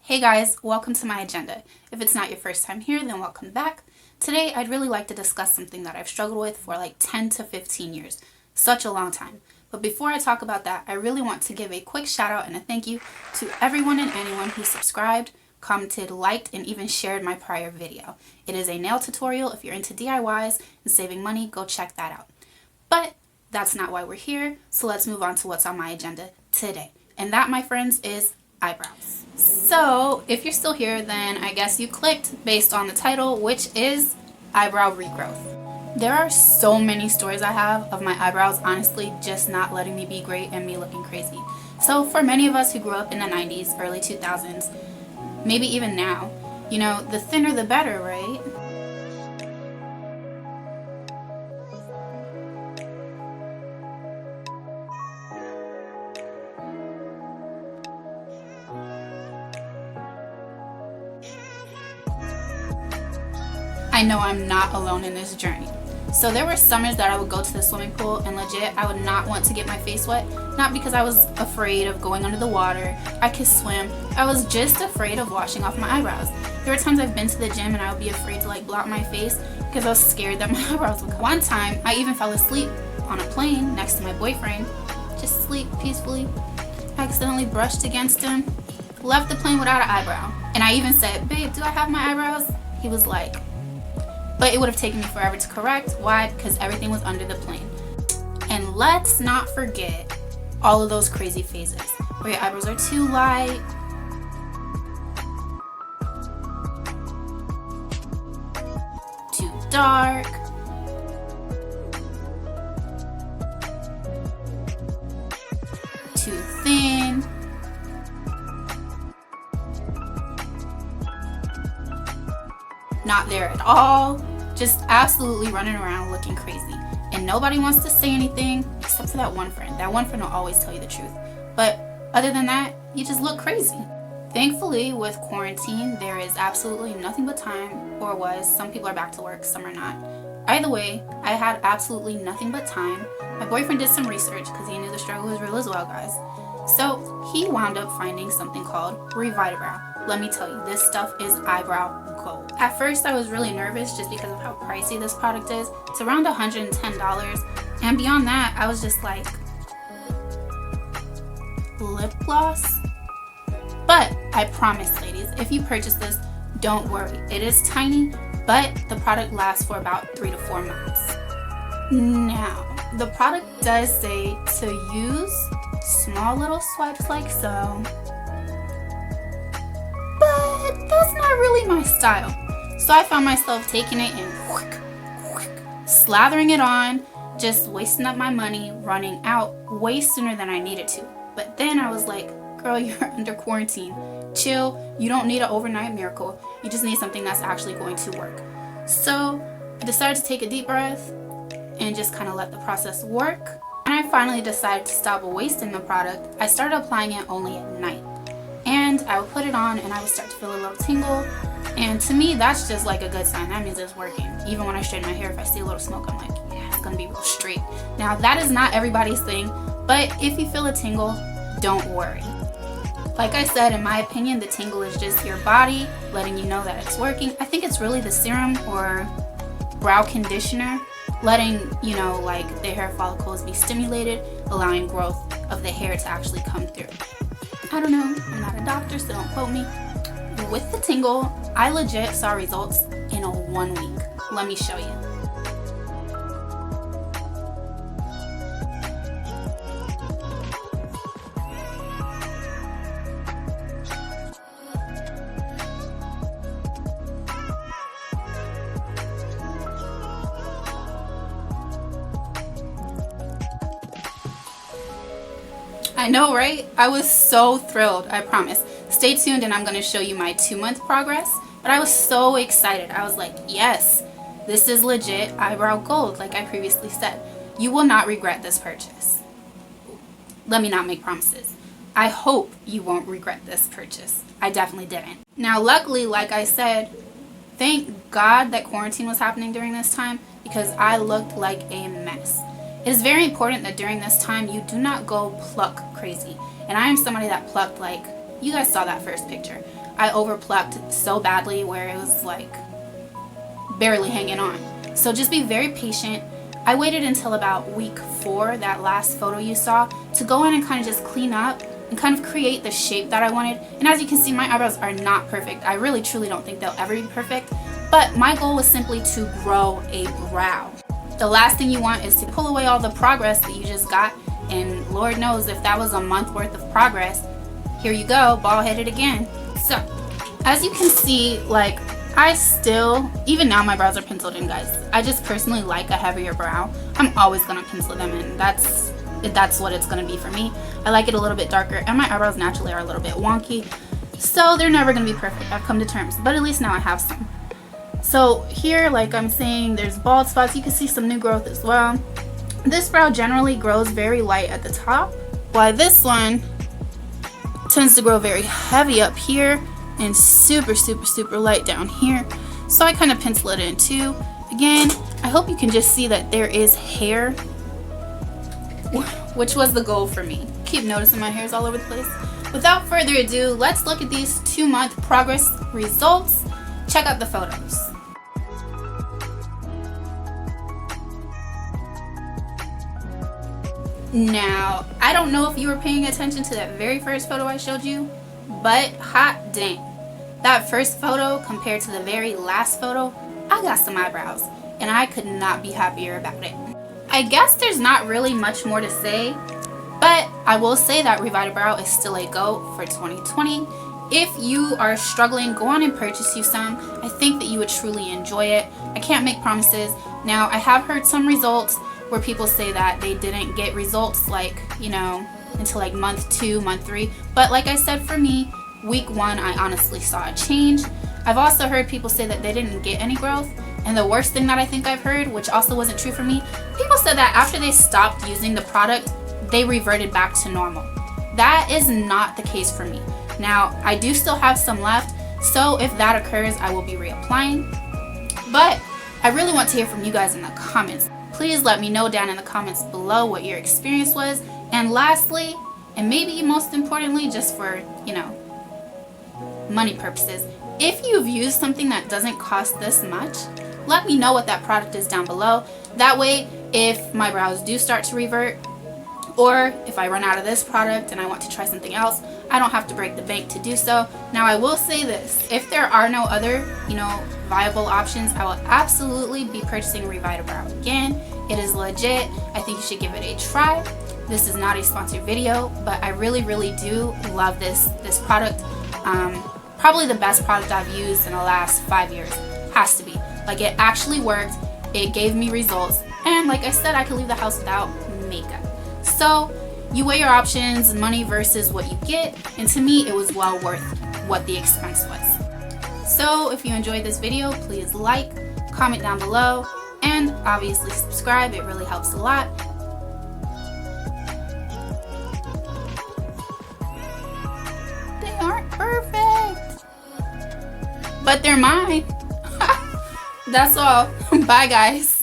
Hey guys, welcome to my agenda. If it's not your first time here, then welcome back. Today, I'd really like to discuss something that I've struggled with for like 10 to 15 years. Such a long time. But before I talk about that, I really want to give a quick shout out and a thank you to everyone and anyone who subscribed, commented, liked, and even shared my prior video. It is a nail tutorial. If you're into DIYs and saving money, go check that out. But that's not why we're here, so let's move on to what's on my agenda today. And that, my friends, is eyebrows. So if you're still here, then I guess you clicked based on the title, which is eyebrow regrowth. There are so many stories I have of my eyebrows honestly just not letting me be great and me looking crazy. So for many of us who grew up in the 90s, early 2000s, maybe even now, you know, the thinner the better, right? I know I'm not alone in this journey. So there were summers that I would go to the swimming pool and legit I would not want to get my face wet, not because I was afraid of going under the water. I could swim. I was just afraid of washing off my eyebrows. There were times I've been to the gym and I would be afraid to like blot my face because I was scared that my eyebrows would come. One time I even fell asleep on a plane next to my boyfriend, just sleep peacefully. I accidentally brushed against him, left the plane without an eyebrow. And I even said, "Babe, do I have my eyebrows?" He was like, but it would have taken me forever to correct. Why? Because everything was under the plane. And let's not forget all of those crazy phases where your eyebrows are too light, too dark, too thin, not there at all, just absolutely running around looking crazy. And nobody wants to say anything except for that one friend. That one friend will always tell you the truth. But other than that, you just look crazy. Thankfully, with quarantine, there is absolutely nothing but time, or was. Some people are back to work, some are not. Either way, I had absolutely nothing but time. My boyfriend did some research because he knew the struggle was real as well, guys. So he wound up finding something called RevitaBrow. Let me tell you, this stuff is eyebrow gold. At first, I was really nervous just because of how pricey this product is. It's around $110. And beyond that, I was just like, lip gloss? But I promise, ladies, if you purchase this, don't worry. It is tiny, but the product lasts for about 3 to 4 months. Now, the product does say to use small little swipes like so, but that's not really my style. So I found myself taking it and slathering it on, just wasting up my money, running out way sooner than I needed to. But then I was like, girl, you're under quarantine. Chill. You don't need an overnight miracle. You just need something that's actually going to work. So I decided to take a deep breath and just kind of let the process work. And I finally decided to stop wasting the product. I started applying it only at night. And I would put it on and I would start to feel a little tingle. And to me, that's just like a good sign. That means it's working. Even when I straighten my hair, if I see a little smoke, I'm like, yeah, it's gonna be real straight. Now, that is not everybody's thing, but if you feel a tingle, don't worry. Like I said, in my opinion, the tingle is just your body letting you know that it's working. I think it's really the serum or brow conditioner letting, you know, like the hair follicles be stimulated, allowing growth of the hair to actually come through. I don't know, I'm not a doctor, so don't quote me. With the tingle, I legit saw results in 1 week. Let me show you. I know, right? I was so thrilled, I promise. Stay tuned and I'm going to show you my 2-month progress. But I was so excited. I was like, yes, this is legit eyebrow gold, like I previously said. You will not regret this purchase. Let me not make promises. I hope you won't regret this purchase. I definitely didn't. Now, luckily, like I said, thank God that quarantine was happening during this time because I looked like a mess. It is very important that during this time you do not go pluck crazy. And I am somebody that plucked, like, you guys saw that first picture. I overplucked so badly where it was like barely hanging on. So just be very patient. I waited until about week 4, that last photo you saw, to go in and kind of just clean up and kind of create the shape that I wanted. And as you can see, my eyebrows are not perfect. I really truly don't think they'll ever be perfect, but my goal was simply to grow a brow. The last thing you want is to pull away all the progress that you just got, and Lord knows if that was a month worth of progress, here you go, bald-headed again. So as you can see, like, I still, even now my brows are penciled in, guys. I just personally like a heavier brow. I'm always gonna pencil them in. That's what it's gonna be for me. I like it a little bit darker, and my eyebrows naturally are a little bit wonky, so they're never gonna be perfect. I've come to terms, but at least now I have some. So here, like I'm saying, there's bald spots. You can see some new growth as well. This brow generally grows very light at the top, while this one tends to grow very heavy up here and super light down here. So I kind of pencil it in too. Again, I hope you can just see that there is hair, which was the goal for me. Keep noticing my hair's all over the place. Without further ado, let's look at these 2-month progress results. Check out the photos. Now, I don't know if you were paying attention to that very first photo I showed you, but hot dang. That first photo compared to the very last photo, I got some eyebrows, and I could not be happier about it. I guess there's not really much more to say, but I will say that RevitaBrow is still a go for 2020. If you are struggling, go on and purchase you some. I think that you would truly enjoy it. I can't make promises. Now, I have heard some results where people say that they didn't get results, like, you know, until like month 2, month 3. But like I said, for me, week 1, I honestly saw a change. I've also heard people say that they didn't get any growth. And the worst thing that I think I've heard, which also wasn't true for me, people said that after they stopped using the product, they reverted back to normal. That is not the case for me. Now, I do still have some left, so if that occurs, I will be reapplying. But I really want to hear from you guys in the comments. Please let me know down in the comments below what your experience was. And lastly, and maybe most importantly, just for, you know, money purposes, if you've used something that doesn't cost this much, let me know what that product is down below. That way, if my brows do start to revert, or if I run out of this product and I want to try something else, I don't have to break the bank to do so. Now, I will say this, if there are no other, you know, viable options, I will absolutely be purchasing RevitaBrow again. It is legit. I think you should give it a try. This is not a sponsored video, but I really do love this product. Probably the best product I've used in the last 5 years. Has to be. Like, it actually worked. It gave me results. And like I said, I could leave the house without makeup. So you weigh your options, money versus what you get, and to me it was well worth what the expense was. So if you enjoyed this video, please like, comment down below, and obviously subscribe. It really helps a lot. They aren't perfect, but they're mine. That's all. Bye, guys.